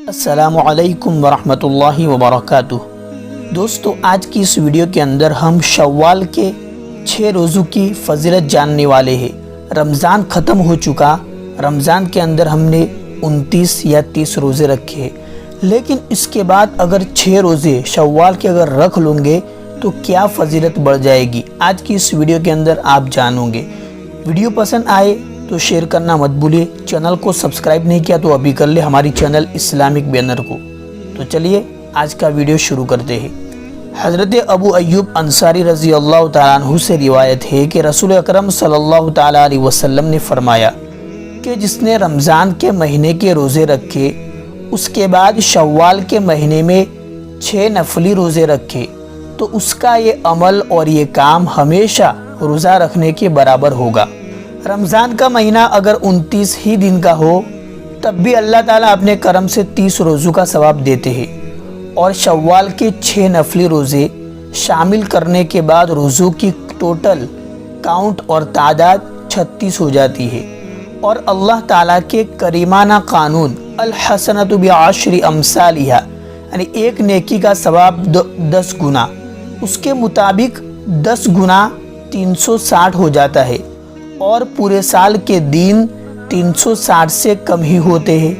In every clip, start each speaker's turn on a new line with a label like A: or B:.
A: السلام علیکم ورحمۃ اللہ وبرکاتہ۔ دوستو، آج کی اس ویڈیو کے اندر ہم شوال کے 6 روزوں کی فضیلت جاننے والے ہیں۔ رمضان ختم ہو چکا، رمضان کے اندر ہم نے 29 یا 30 روزے رکھے ہیں، لیکن اس کے بعد اگر 6 روزے شوال کے اگر رکھ لوں گے تو کیا فضیلت بڑھ جائے گی، آج کی اس ویڈیو کے اندر آپ جانو گے۔ ویڈیو پسند آئے تو شیئر کرنا مت بھولئے، چینل کو سبسکرائب نہیں کیا تو ابھی کر لے، ہماری چینل اسلامک بینر کو۔ تو چلیے آج کا ویڈیو شروع کرتے ہیں۔ حضرت ابو ایوب انصاری رضی اللہ تعالیٰ عنہ سے روایت ہے کہ رسول اکرم صلی اللہ تعالیٰ علیہ وسلم نے فرمایا کہ جس نے رمضان کے مہینے کے روزے رکھے، اس کے بعد شوال کے مہینے میں 6 نفلی روزے رکھے تو اس کا یہ عمل اور یہ کام ہمیشہ روزہ رکھنے کے برابر ہوگا۔ رمضان کا مہینہ اگر 29 ہی دن کا ہو تب بھی اللہ تعالیٰ اپنے کرم سے 30 روزوں کا ثواب دیتے ہیں، اور شوال کے 6 نفلی روزے شامل کرنے کے بعد روزوں کی ٹوٹل کاؤنٹ اور تعداد 36 ہو جاتی ہے، اور اللہ تعالیٰ کے کریمانہ قانون الحسنۃ بعشر امثالھا، یعنی ایک نیکی کا ثواب 10 گنا، اس کے مطابق 10 گنا 360 ہو جاتا ہے، اور پورے سال کے دن 360 سے کم ہی ہوتے ہیں۔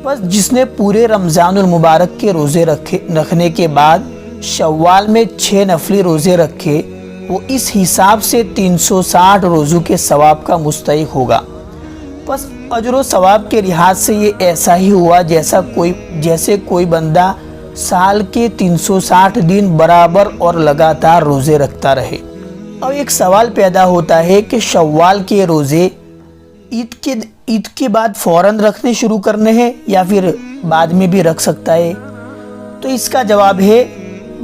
A: بس جس نے پورے رمضان المبارک کے روزے رکھنے کے بعد شوال میں 6 نفلی روزے رکھے، وہ اس حساب سے 360 روزوں کے ثواب کا مستحق ہوگا۔ بس اجر و ثواب کے لحاظ سے یہ ایسا ہی ہوا جیسے کوئی بندہ سال کے 360 دن برابر اور لگاتار روزے رکھتا رہے۔ اب ایک سوال پیدا ہوتا ہے کہ شوال کے روزے عید کے بعد فوراً رکھنے شروع کرنے ہیں یا پھر بعد میں بھی رکھ سکتا ہے؟ تو اس کا جواب ہے،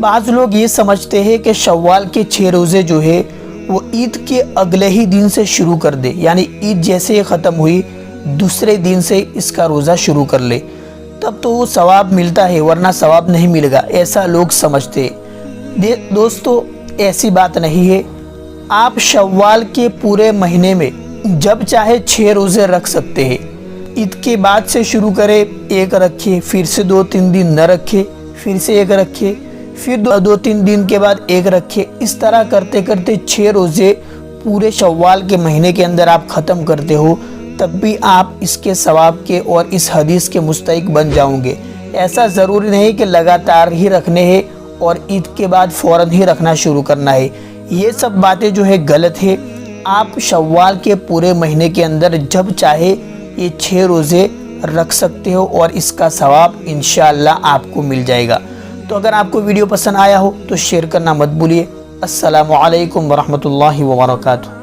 A: بعض لوگ یہ سمجھتے ہیں کہ شوال کے 6 روزے جو ہے وہ عید کے اگلے ہی دن سے شروع کر دے، یعنی عید جیسے ہی ختم ہوئی دوسرے دن سے اس کا روزہ شروع کر لے، تب تو وہ ثواب ملتا ہے، ورنہ ثواب نہیں ملے گا، ایسا لوگ سمجھتے ہیں۔ دوستو، ایسی بات نہیں ہے۔ آپ شوال کے پورے مہینے میں جب چاہے 6 روزے رکھ سکتے ہیں۔ عید کے بعد سے شروع کرے، 1 رکھے، پھر سے 2-3 دن نہ رکھے، پھر سے 1 رکھے، پھر 2-3 دن کے بعد 1 رکھے، اس طرح کرتے کرتے 6 روزے پورے شوال کے مہینے کے اندر آپ ختم کرتے ہو، تب بھی آپ اس کے ثواب کے اور اس حدیث کے مستحق بن جاؤں گے۔ ایسا ضروری نہیں کہ لگاتار ہی رکھنے ہیں اور عید کے بعد فوراً ہی رکھنا شروع کرنا ہے، یہ سب باتیں جو ہے غلط ہے۔ آپ شوال کے پورے مہینے کے اندر جب چاہے یہ 6 روزے رکھ سکتے ہو، اور اس کا ثواب انشاءاللہ آپ کو مل جائے گا۔ تو اگر آپ کو ویڈیو پسند آیا ہو تو شیئر کرنا مت بھولیے۔ السلام علیکم ورحمۃ اللہ وبرکاتہ۔